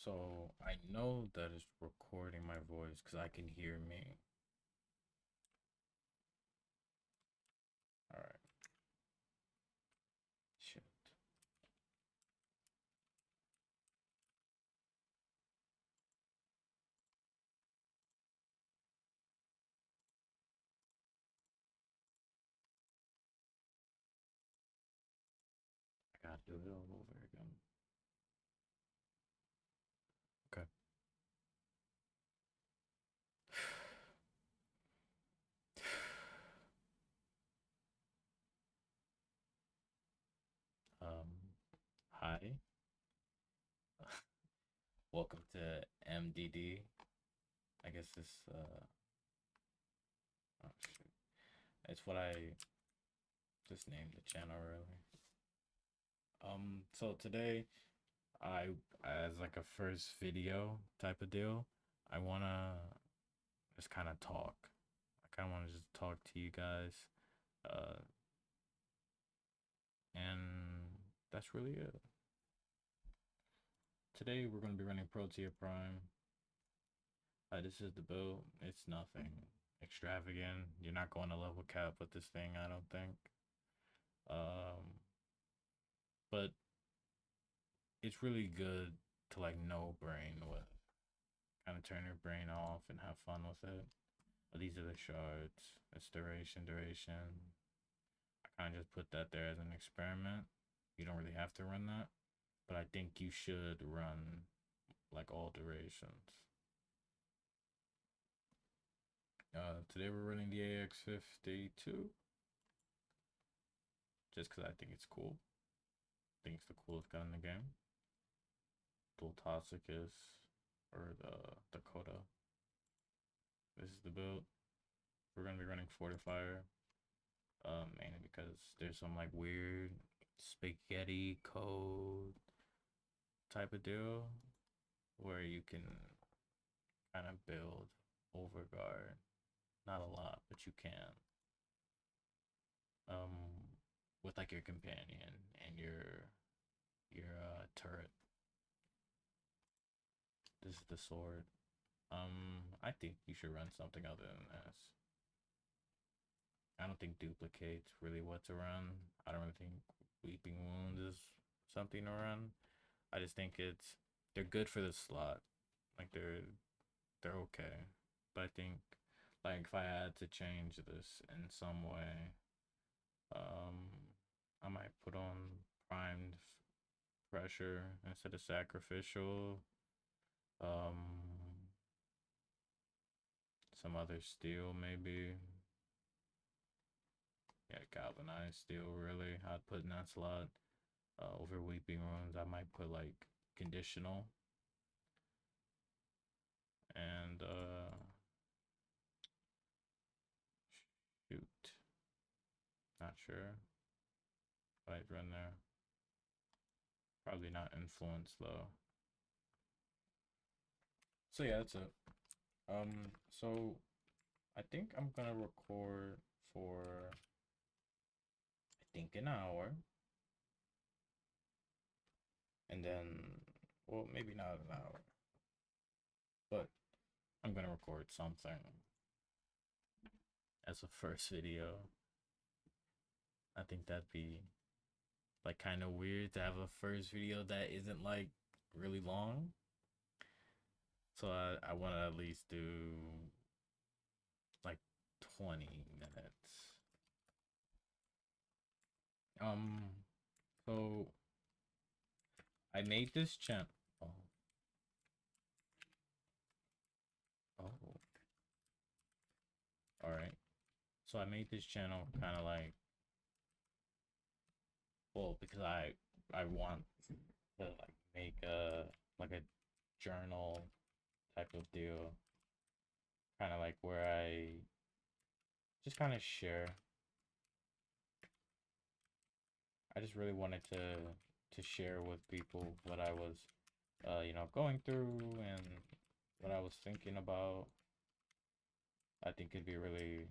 So I know that it's recording my voice because I can hear me. All right. Shit. I gotta do it all over again. Okay. Hi. Welcome to MDD. I guess oh shit. It's what I just named the channel really. So today I as like a first video type of deal, I wanna just kind of talk. I kind of want to just talk to you guys. Uh, and that's really it. Today we're going to be running Protea Prime. This is the build. It's nothing extravagant. You're not going to level cap with this thing, I don't think. But it's really good to like no brain with. Kind of turn your brain off and have fun with it. But these are the shards. It's duration. I kind of just put that there as an experiment. You don't really have to run that, but I think you should run like all durations. Today we're running the AX52 just because I think it's cool. I think it's the coolest gun in the game. Dual Toxicus or the Dakota. This is the build. We're gonna be running Fortifier. Mainly because there's some like weird spaghetti code type of deal where you can kind of build overguard. Not a lot, but you can. Um, with like your companion and your turret. This is the sword. I think you should run something other than this. I don't think duplicates really what's around. I don't really think weeping wounds is something to run. I just think they're good for the slot. Like they're okay. But I think like if I had to change this in some way, I might put on primed pressure instead of sacrificial. Um, some other steel maybe. Yeah, galvanized steel really. I'd put in that slot. Over weeping wounds, I might put like conditional and shoot. Not sure. I'd run there. Probably not influence though. So yeah, that's it. So I think I'm gonna record for I think an hour, and then well maybe not an hour, but I'm gonna record something as a first video. I think that'd be like kind of weird to have a first video that isn't like really long. So I want to at least do like 20 minutes. Um, so I made this channel. Oh, oh, all right. So I made this channel kind of like, well, because I want to like make a journal type of deal, kind of like where I just kind of share. I just really wanted to share with people what I was, going through and what I was thinking about. I think it'd be really,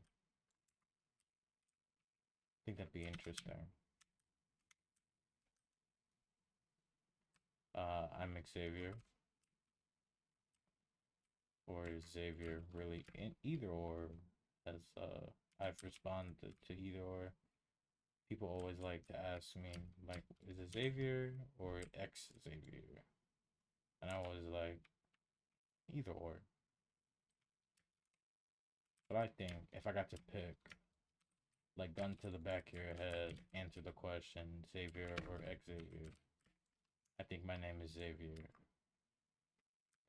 I think that'd be interesting. I'm Xavier. or Xavier, really, in either or, as I've responded to either or. People always like to ask me, like, is it Xavier or X Xavier? And I was like, either or. But I think if I got to pick, like, gun to the back of your head, answer the question, Xavier or X Xavier, I think my name is Xavier.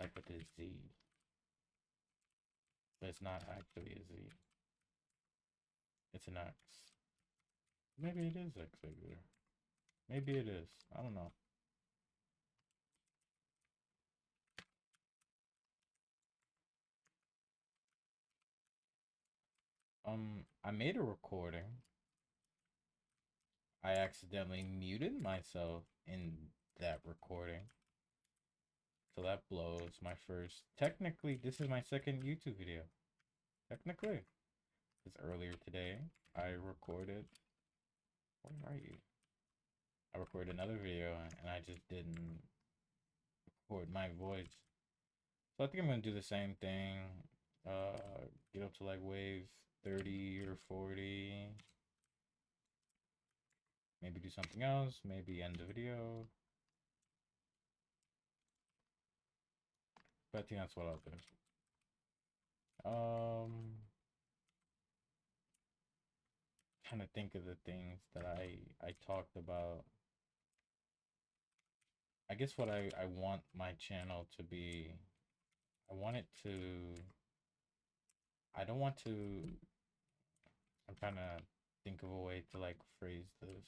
Like with a Z. But it's not actually a Z. It's an X. Maybe it is X Xavier. Maybe it is. I don't know. I made a recording. I accidentally muted myself in that recording. So that blows. My first. Technically, this is my second YouTube video. Technically. Because earlier today, I recorded. Where are you? I recorded another video and I just didn't record my voice. So I think I'm gonna do the same thing. Get up to like wave 30 or 40. Maybe do something else. Maybe end the video. But I think that's what I'll do. Trying to think of the things that I talked about. I guess what I want my channel to be, I want it to, I don't want to, I'm trying to think of a way to like phrase this,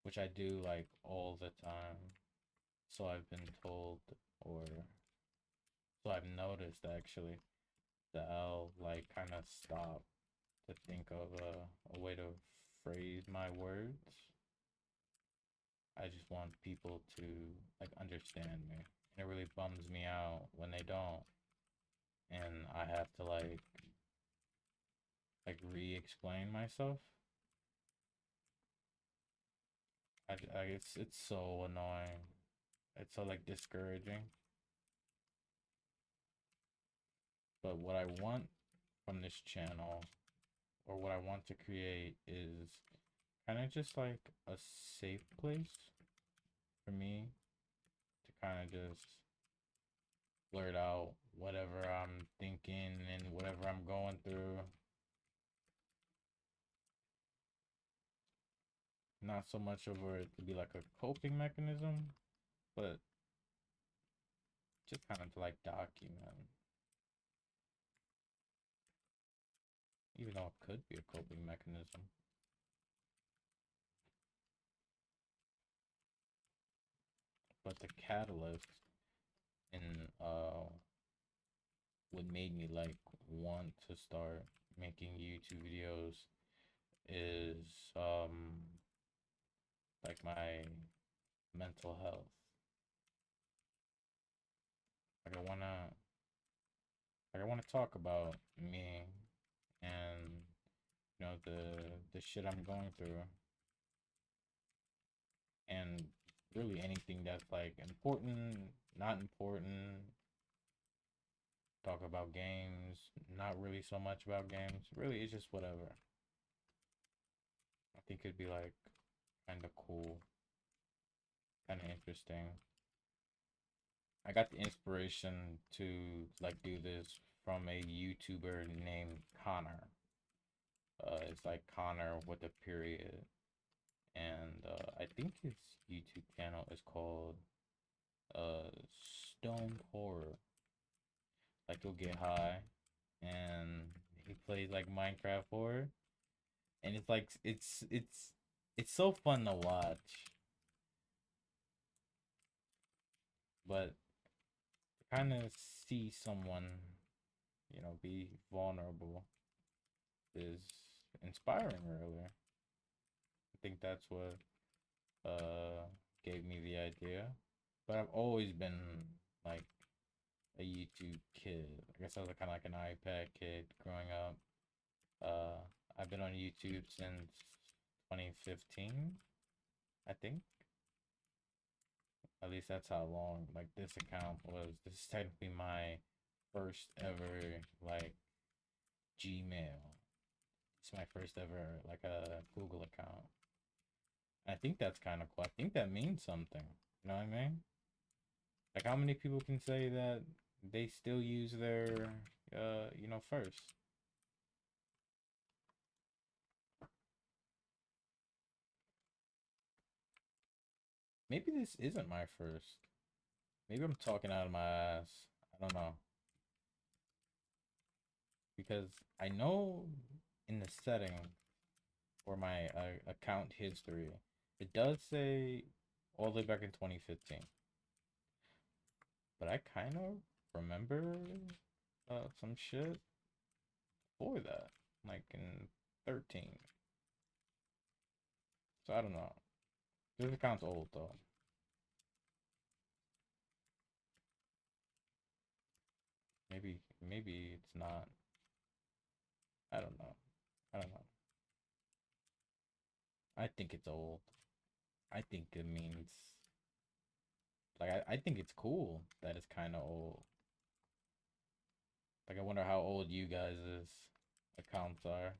which I do like all the time. So I've been told, or so I've noticed actually, that I'll like kind of stop to think of a way to phrase my words. I just want people to like understand me. And it really bums me out when they don't. And I have to like re-explain myself. It's so annoying. It's so like discouraging. But what I want from this channel, or what I want to create, is kind of just like a safe place for me to kind of just blurt out whatever I'm thinking and whatever I'm going through. Not so much over it to be like a coping mechanism, but just kind of to like document. Even though it could be a coping mechanism. But the catalyst in what made me like want to start making YouTube videos is like my mental health. Like I wanna talk about me and the shit I'm going through, and really anything that's like important, not important. Talk about games, not really so much about games. Really, it's just whatever. I think it'd be like kind of cool, kind of interesting. I got the inspiration to like do this from a YouTuber named Connor. It's like Connor with a period, and I think his YouTube channel is called Stone Horror. Like he'll get high, and he plays like Minecraft horror, and it's like it's so fun to watch, but to kind of see someone, be vulnerable is inspiring. Really, I think that's what gave me the idea. But I've always been like a YouTube kid. I guess I was kind of like an iPad kid growing up. I've been on YouTube since 2015, I think. At least that's how long like this account was. This is technically my first ever like Gmail. It's my first ever like a Google account. I think that's kind of cool. I think that means something. You know what I mean? Like how many people can say that they still use their first? Maybe this isn't my first. Maybe I'm talking out of my ass. I don't know. Because I know in the setting for my account history, it does say all the way back in 2015. But I kind of remember some shit before that, like in 13. So I don't know. This account's old though. Maybe it's not. I don't know. I don't know. I think it's old. I think it means like I think it's cool that it's kind of old. Like I wonder how old you guys' accounts are.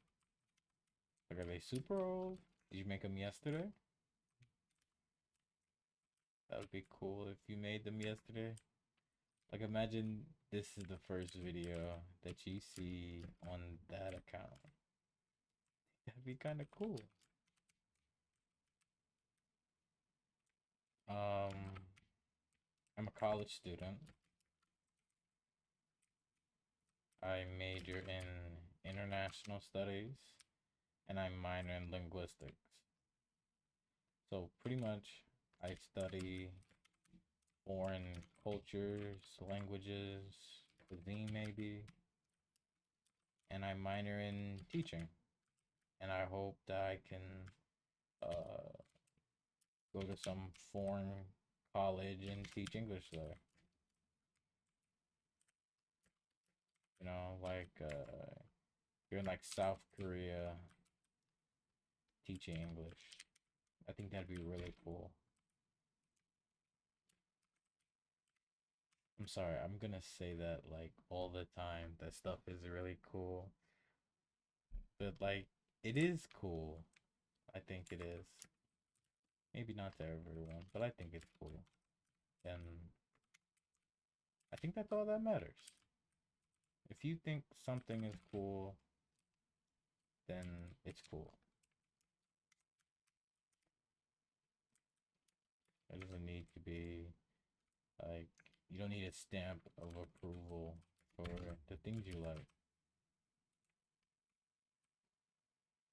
Like are they super old? Did you make them yesterday? That would be cool if you made them yesterday. Like imagine this is the first video that you see on that account. That'd be kind of cool. I'm a college student. I major in international studies and I minor in linguistics. So pretty much I study foreign cultures, languages, cuisine maybe, and I minor in teaching. And I hope that I can uh, go to some foreign college and teach English there. You know, like you're in like South Korea teaching English. I think that'd be really cool. I'm sorry, I'm gonna say that like all the time. That stuff is really cool. But like it is cool. I think it is. Maybe not to everyone, but I think it's cool. And I think that's all that matters. If you think something is cool, then it's cool. It doesn't need to be like you don't need a stamp of approval for the things you like.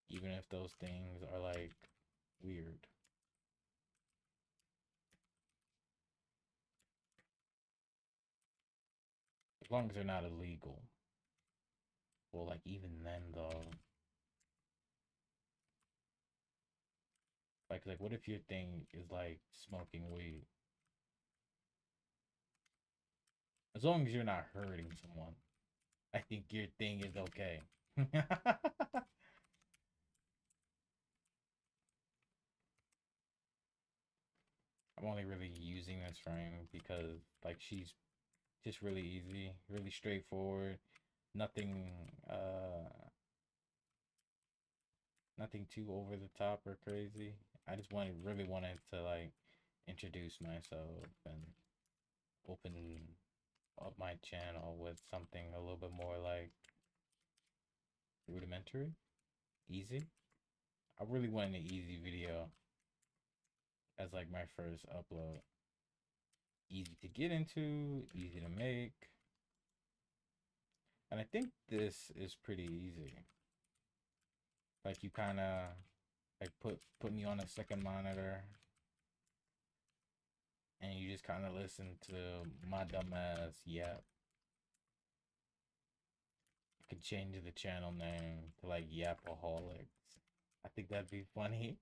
Even if those things are like weird. As long as they're not illegal. Well, like even then though. Like what if your thing is like smoking weed? As long as you're not hurting someone, I think your thing is okay. I'm only really using this frame because like she's just really easy, really straightforward. Nothing nothing too over the top or crazy. I just really wanted to like introduce myself and open up my channel with something a little bit more like rudimentary, easy. I really wanted an easy video as like my first upload. Easy to get into, easy to make. And I think this is pretty easy. Like you kind of like put me on a second monitor and you just kind of listen to my dumb ass yap. You could change the channel name to like Yapaholics. I think that'd be funny.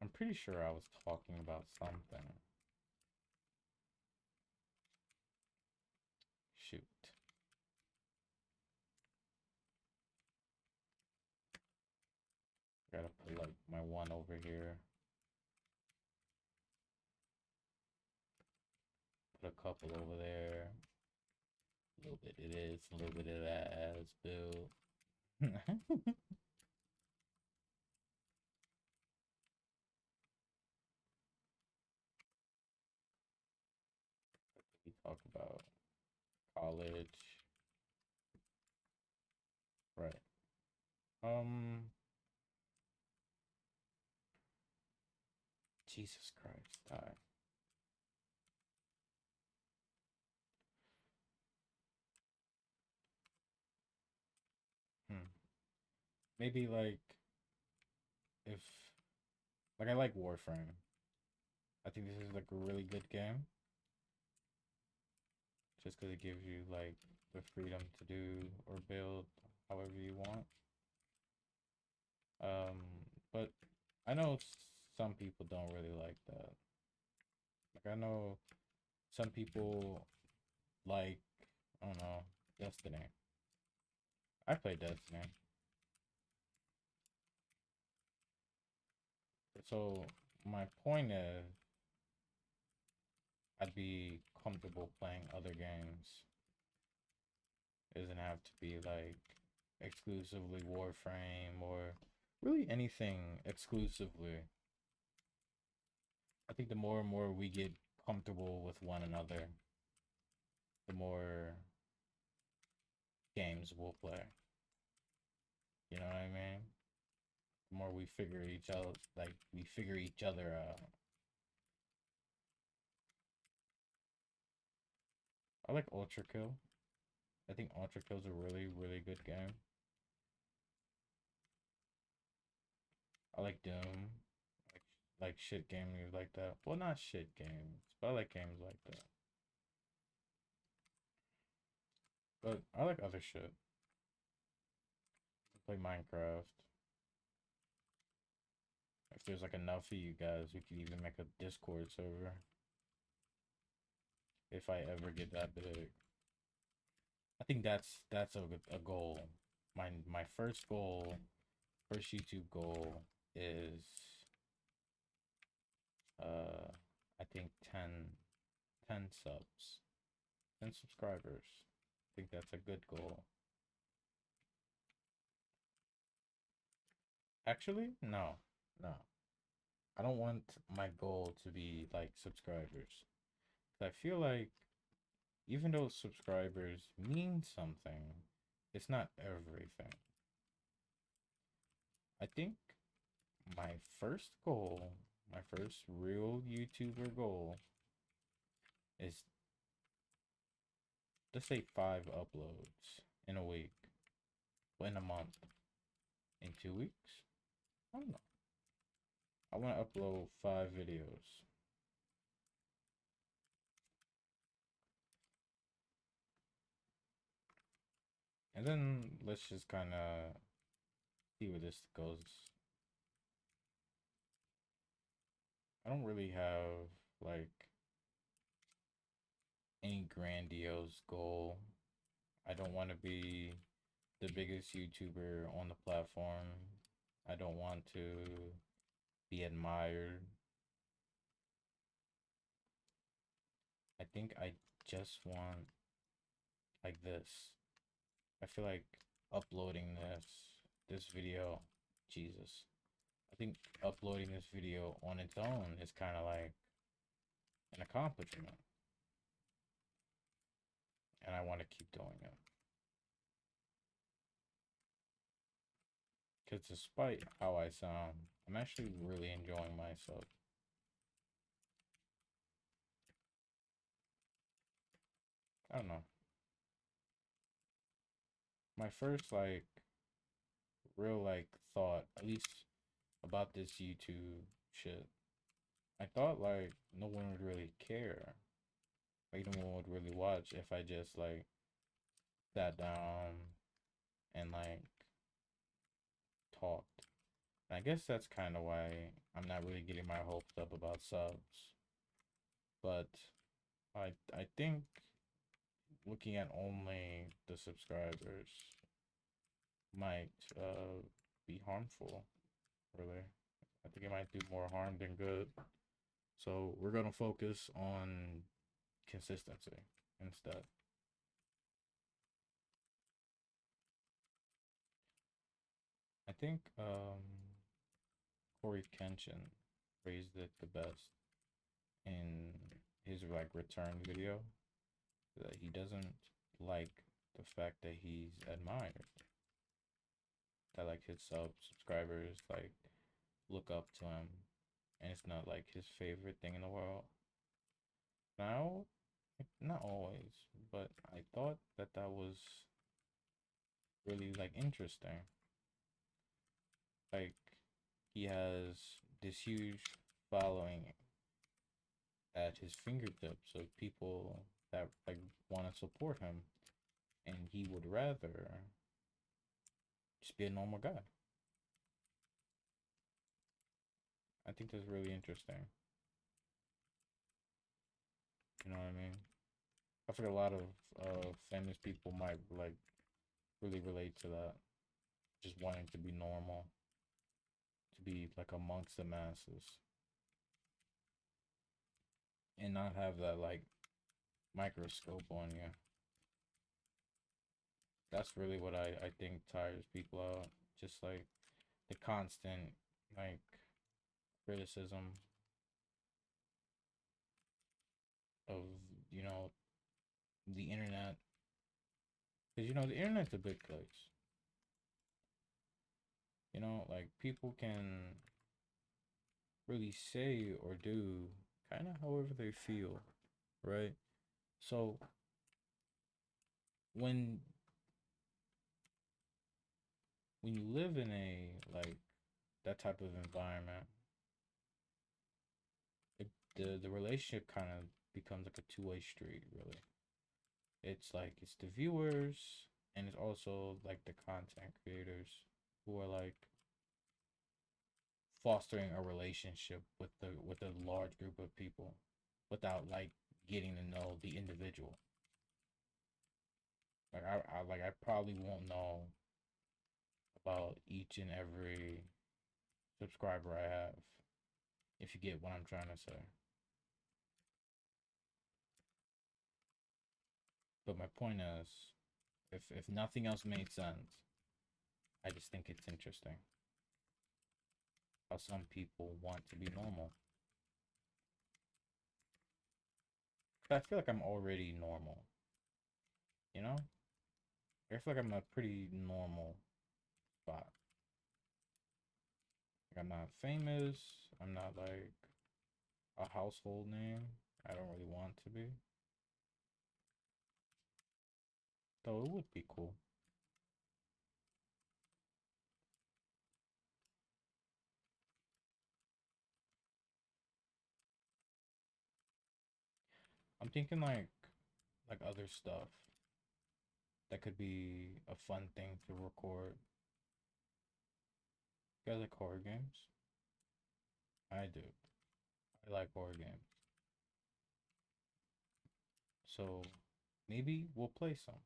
I'm pretty sure I was talking about something. Shoot. my one over here. Put a couple over there. A little bit of this, a little bit of that as build. We talk about college. Right. Jesus Christ, die. Maybe like if like I like Warframe. I think this is like a really good game. Just because it gives you like the freedom to do or build however you want. But I know some people don't really like that. Like I know some people like, I don't know, Destiny. I play Destiny. So my point is I'd be comfortable playing other games. It doesn't have to be like exclusively Warframe or really anything exclusively. I think the more and more we get comfortable with one another, the more games we'll play. You know what I mean? The more we figure each other, like we figure each other out. I like Ultra Kill. I think Ultra Kill's a really, really good game. I like Doom. Like shit games like that. Well, not shit games, but I like games like that. But I like other shit. I play Minecraft. If there's like enough of you guys, we could even make a Discord server. If I ever get that big. I think that's a goal. My first goal, first YouTube goal is I think 10 subs. 10 subscribers. I think that's a good goal. Actually, no. No. I don't want my goal to be like subscribers. I feel like even though subscribers mean something, it's not everything. I think my first goal, my first real YouTuber goal is, let's say 5 uploads in a week, in a month, in 2 weeks. I don't know. I want to upload 5 videos. And then let's just kind of see where this goes. I don't really have like any grandiose goal. I don't want to be the biggest YouTuber on the platform. I don't want to be admired. I think I just want like this. I feel like uploading this video, Jesus. I think uploading this video on its own is kind of like an accomplishment. And I want to keep doing it. Because despite how I sound, I'm actually really enjoying myself. I don't know. My first like real like thought, at least about this YouTube shit, I thought like no one would really care. Like no one would really watch if I just like sat down and like talked. And I guess that's kind of why I'm not really getting my hopes up about subs. But I think looking at only the subscribers might be harmful, really. I think it might do more harm than good. So we're gonna focus on consistency instead. I think Corey Kenshin phrased it the best in his like return video, that he doesn't like the fact that he's admired, that like his subscribers like look up to him, and it's not like his favorite thing in the world. Now, not always, but I thought that that was really like interesting. Like he has this huge following at his fingertips of people that like want to support him, and he would rather just be a normal guy. I think that's really interesting. You know what I mean? I think a lot of famous people might like really relate to that. Just wanting to be normal, to be like amongst the masses, and not have that like microscope on you. That's really what I think tires people out. Just like the constant like criticism of, you know, the internet. Because, you know, the internet's a big place. You know, like people can really say or do kind of however they feel, right? So when when you live in a like that type of environment, the relationship kind of becomes like a two-way street, really. It's like it's the viewers, and it's also like the content creators who are like fostering a relationship with a large group of people without like getting to know the individual. Like I probably won't know about each and every subscriber I have, if you get what I'm trying to say. But my point is, if nothing else made sense, I just think it's interesting how some people want to be normal. 'Cause I feel like I'm already normal, you know? I feel like I'm a pretty normal spot. Like I'm not famous. I'm not like a household name. I don't really want to be. Though it would be cool. I'm thinking like other stuff that could be a fun thing to record. You guys like horror games? I do. I like horror games. So maybe we'll play some.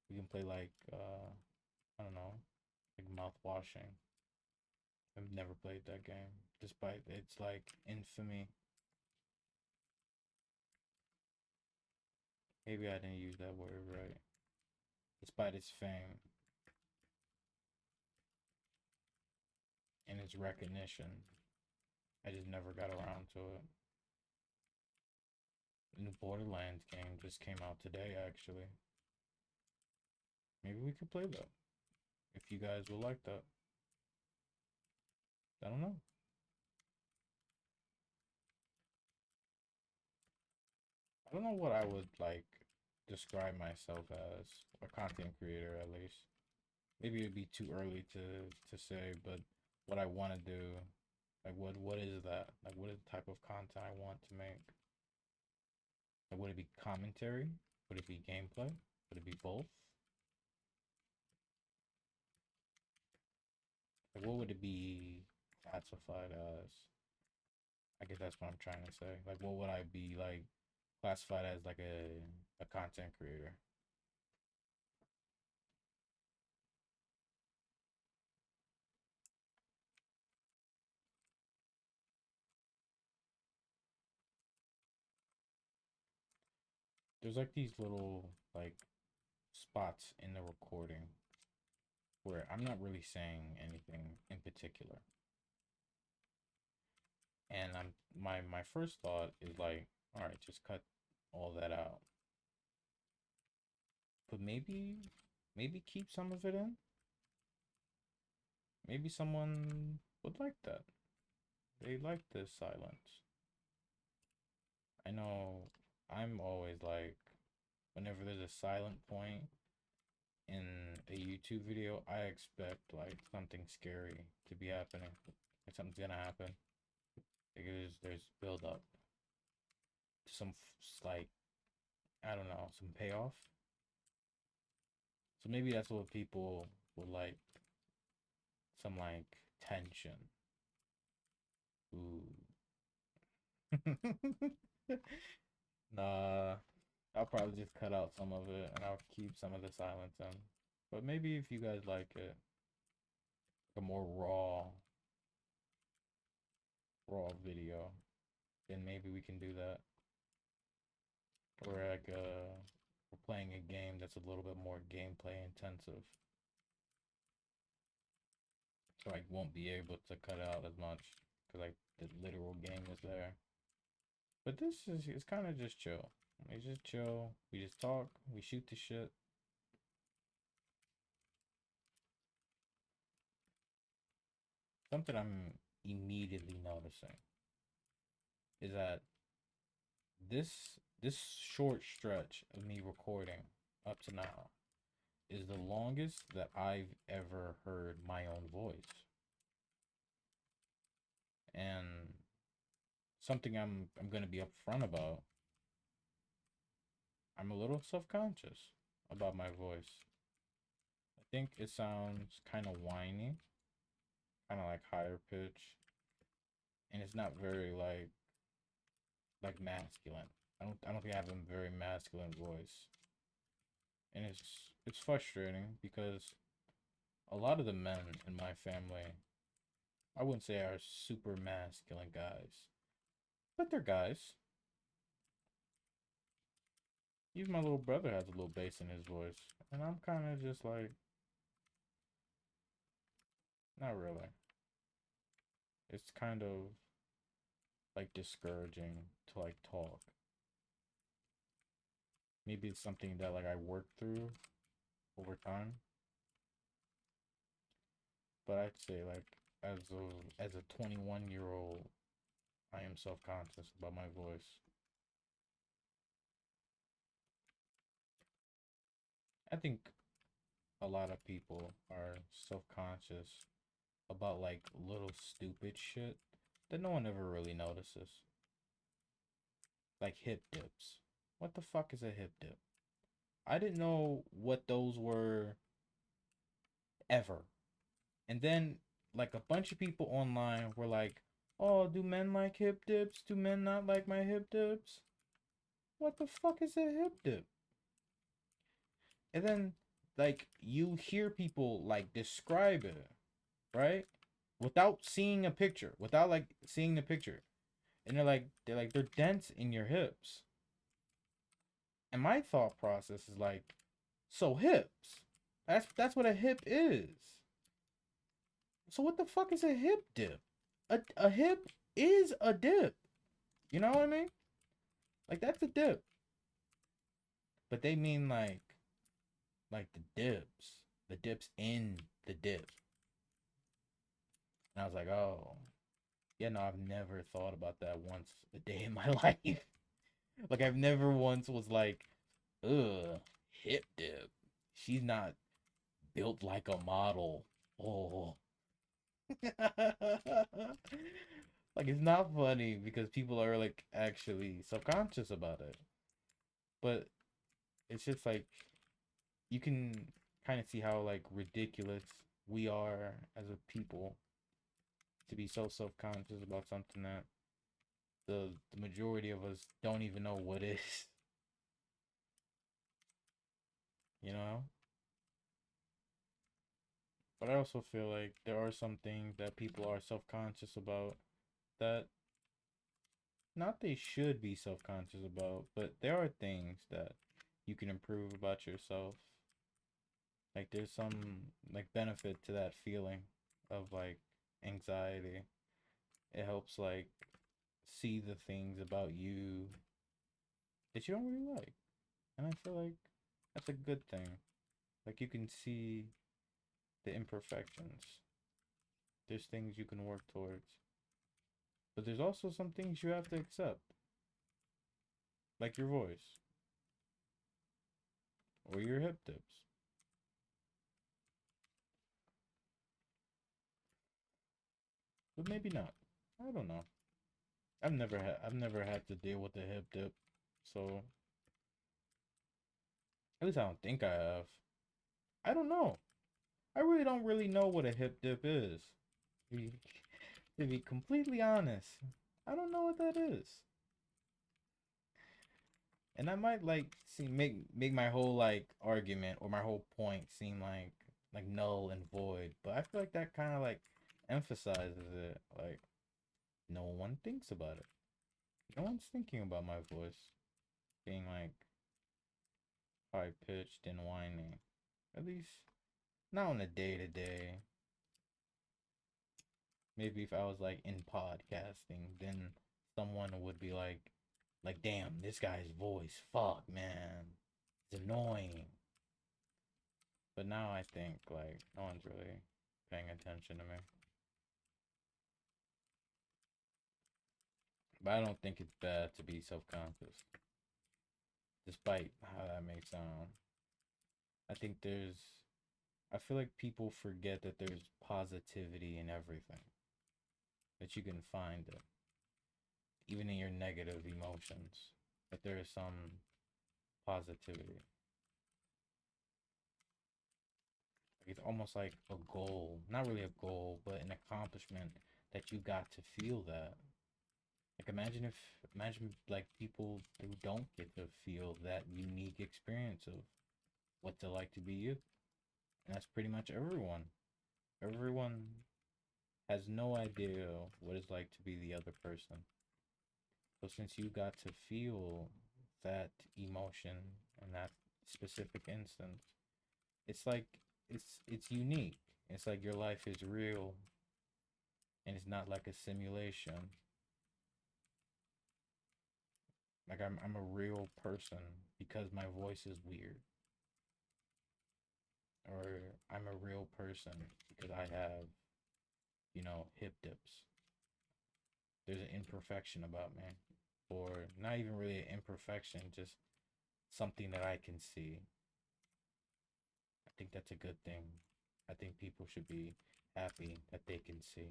We can play like I don't know, like mouth washing. I've never played that game, despite its like infamy. Maybe I didn't use that word right. Despite its fame and its recognition, I just never got around to it. The new Borderlands game just came out today, actually. Maybe we could play that if you guys will like that. I don't know. I don't know what I would like describe myself as, a content creator at least. Maybe it'd be too early to say, but what I want to do, like what is that? Like what is the type of content I want to make? Like, would it be commentary? Would it be gameplay? Would it be both? Like what would it be classified as? I guess that's what I'm trying to say. Like what would I be like classified as, like a content creator? there's like these little like spots in the recording where I'm not really saying anything in particular. And my first thought is like, all right, just cut all that out. But maybe keep some of it in. Maybe someone would like that. They like this silence. I know I'm always like, whenever there's a silent point in a YouTube video, I expect like something scary to be happening. Like something's gonna happen. Because there's build up to some like, I don't know, some payoff. So maybe that's what people would like, some like tension. Ooh. Nah, I'll probably just cut out some of it and I'll keep some of the silence in. But maybe if you guys like it, a more raw video, then maybe we can do that. Or like we're playing a game that's a little bit more gameplay intensive. So I won't be able to cut out as much because like the literal game is there. But this is, it's kind of just chill. It's just chill. We just talk. We shoot the shit. Something I'm immediately noticing is that this short stretch of me recording up to now is the longest that I've ever heard my own voice. And something I'm gonna be upfront about. I'm a little self-conscious about my voice. I think it sounds kind of whiny, kind of like higher pitch, and it's not very like masculine. I don't think I have a very masculine voice. And it's frustrating because a lot of the men in my family, I wouldn't say are super masculine guys, but they're guys. Even my little brother has a little bass in his voice, and I'm kind of just like, not really. It's kind of like discouraging to like talk. Maybe it's something that like I worked through over time, but I'd say like as a 21-year-old, I am self-conscious about my voice. I think a lot of people are self-conscious about like little stupid shit that no one ever really notices. Like hip dips. What the fuck is a hip dip? I didn't know what those were ever. And then like a bunch of people online were like, "Oh, do men like hip dips? Do men not like my hip dips?" What the fuck is a hip dip? And then like you hear people like describe it, right? Without seeing a picture, without like seeing the picture. And they're dents in your hips. And my thought process is like, so hips. That's what a hip is. So what the fuck is a hip dip? A hip is a dip. You know what I mean? Like that's a dip. But they mean like the dips. The dips in the dip. And I was like, oh. Yeah, no, I've never thought about that once a day in my life. Like I've never once was like, ugh, hip dip. She's not built like a model. Oh. Like it's not funny because people are like actually subconscious about it. But it's just like you can kind of see how like ridiculous we are as a people to be so self-conscious about something that the majority of us don't even know what is, you know? But I also feel like there are some things that people are self-conscious about that not they should be self-conscious about, but there are things that you can improve about yourself. Like there's some like benefit to that feeling of like anxiety. It helps like see the things about you that you don't really like. And I feel like that's a good thing. Like you can see the imperfections. There's things you can work towards. But there's also some things you have to accept. Like your voice. Or your hip dips. But maybe not. I don't know. I've never had to deal with a hip dip. So at least I don't think I have. I don't know. I really don't really know what a hip dip is. To be, to be completely honest, I don't know what that is. And I might like make my whole like argument or my whole point seem like null and void, but I feel like that kind of like emphasizes it. Like no one thinks about it. No one's thinking about my voice being like high pitched and whiny. At least not on a day to day. Maybe if I was like in podcasting, then someone would be like, damn, this guy's voice, fuck, man, it's annoying. But now I think like no one's really paying attention to me. But I don't think it's bad to be self-conscious, despite how that may sound. I think I feel like people forget that there's positivity in everything, that you can find it, even in your negative emotions, that there is some positivity. It's almost like a goal, not really a goal, but an accomplishment that you got to feel that. Like imagine like people who don't get to feel that unique experience of what's it like to be you. And that's pretty much everyone. Everyone has no idea what it's like to be the other person. So since you got to feel that emotion in that specific instance, it's like it's unique. It's like your life is real and it's not like a simulation. Like I'm a real person because my voice is weird. Or I'm a real person because I have, hip dips. There's an imperfection about me. Or not even really an imperfection, just something that I can see. I think that's a good thing. I think people should be happy that they can see.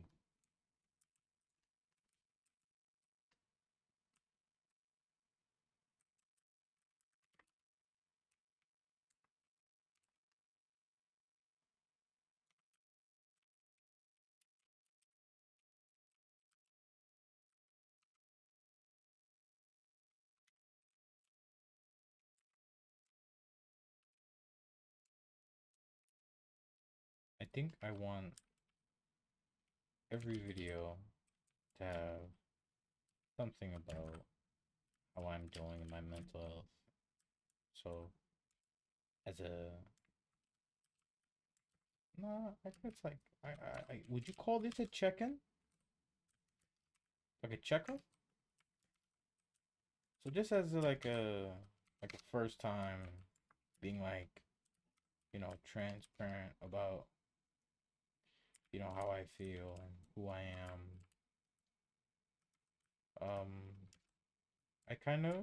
I think I want every video to have something about how I'm doing in my mental health. So, as a no, I guess like would you call this a check-in? Like a checkup? So just as like a first time being like, transparent about, how I feel and who I am. I kind of,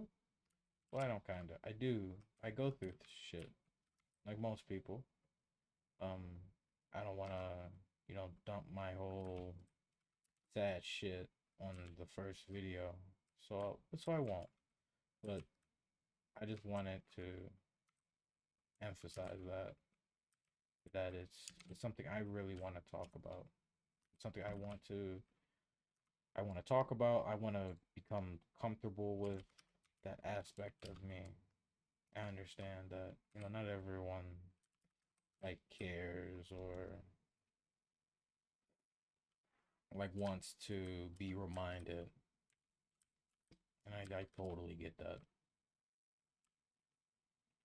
well, I don't kind of, I do. I go through this shit like most people. Um, I don't want to, dump my whole sad shit on the first video. So I won't. But I just wanted to emphasize that it's something I really want to talk about. It's something I want to talk about. I want to become comfortable with that aspect of me. I understand that, not everyone like cares or like wants to be reminded I totally get that.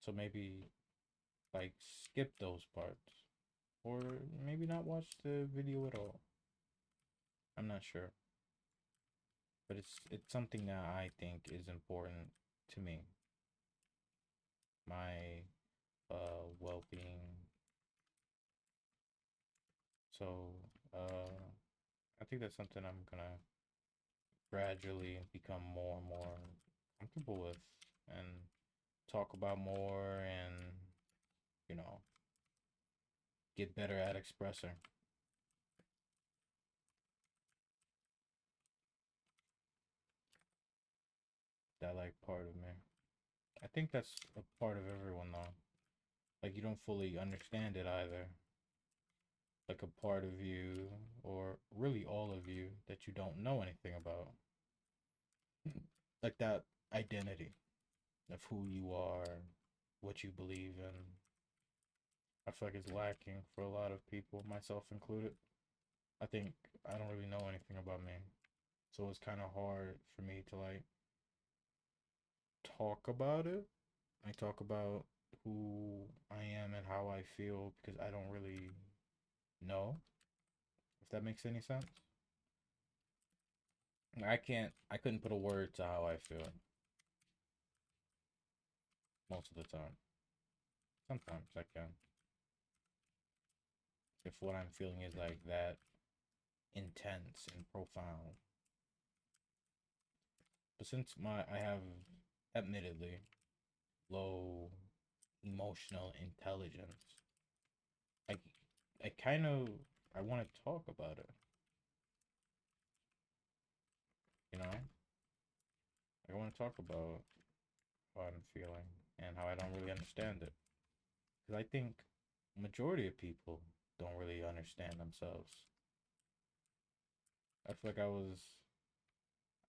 So maybe like skip those parts, or maybe not watch the video at all. I'm not sure, but it's something that I think is important to me, my well-being. So I think that's something I'm gonna gradually become more and more comfortable with, and talk about more, and you know, get better at expressing that like part of me. I think that's a part of everyone though. Like you don't fully understand it either. Like a part of you, or really all of you, that you don't know anything about. Like that identity of who you are, what you believe in. I feel like it's lacking for a lot of people, myself included. I think I don't really know anything about me. So it's kind of hard for me to like talk about it. I talk about who I am and how I feel because I don't really know, if that makes any sense. I couldn't put a word to how I feel most of the time. Sometimes I can. If what I'm feeling is like that intense and profound. But since I have admittedly low emotional intelligence, I I kind of I want to talk about it, you know? I want to talk about how I'm feeling and how I don't really understand it. Because I think majority of people don't really understand themselves. I feel like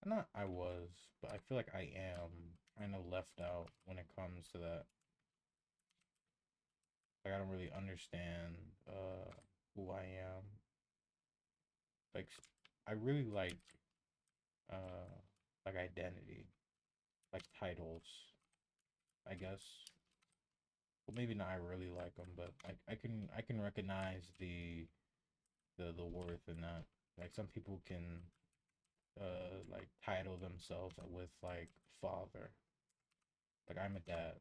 not I was, but I feel like I am kind of left out when it comes to that. Like I don't really understand who I am. Like I really uh like identity, like titles, I guess. Well, maybe not I really like them, but I can recognize the worth in that. Like some people can like title themselves with like father, like I'm a dad,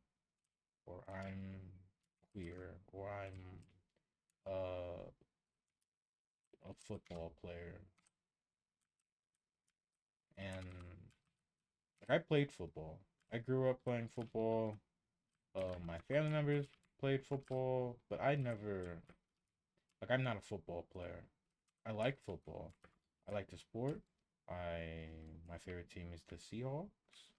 or I'm queer, or I'm uh, a football player, and like I played football. I grew up playing football. My family members played football, but I never like I'm not a football player. I like football. I like the sport. I my favorite team is the Seahawks,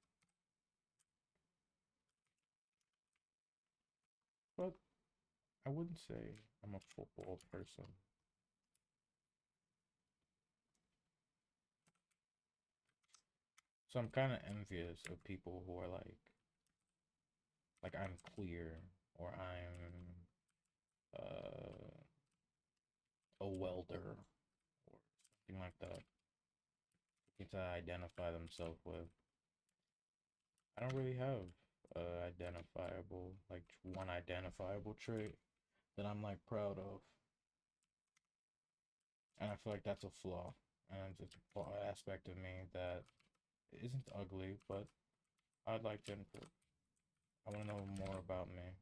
but I wouldn't say I'm a football person. So I'm kind of envious of people who are like I'm queer, or I'm a welder or something like that. To identify themselves with. I don't really have identifiable like one identifiable trait that I'm like proud of, and I feel like that's a flaw, and it's an aspect of me that isn't ugly, but I'd like to improve. I want to know more about me,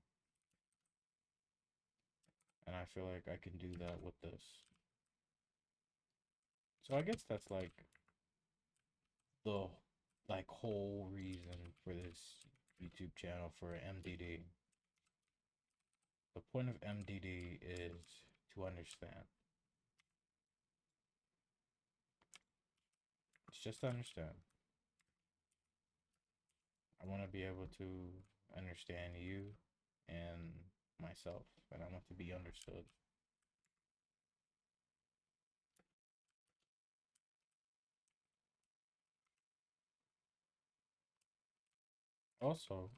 and I feel like I can do that with this. So I guess that's like the like whole reason for this YouTube channel for MDD. The point of MDD is to understand. It's just to understand. I want to be able to understand you and myself, and I want to be understood. Also,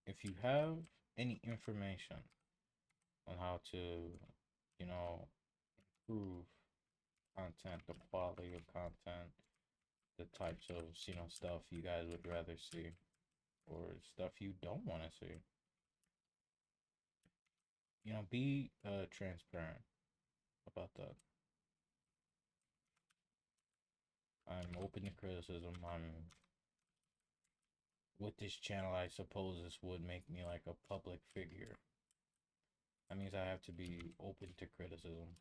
if you have any information on how to, you know, improve content, the quality of content, the types of, stuff you guys would rather see, or stuff you don't want to see. Be transparent about that. I'm open to criticism. With this channel, I suppose this would make me like a public figure. That means I have to be open to criticism.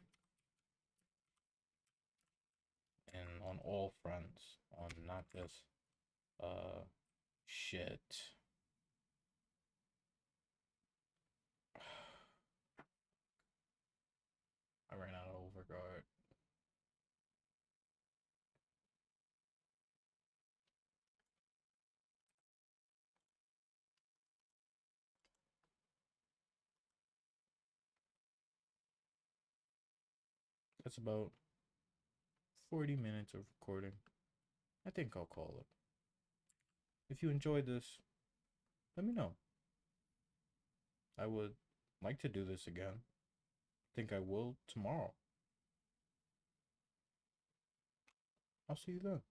And on all fronts, on not just shit. I ran out of overguard. That's about 40 minutes of recording. I think I'll call it. If you enjoyed this, let me know. I would like to do this again. I think I will tomorrow. I'll see you then.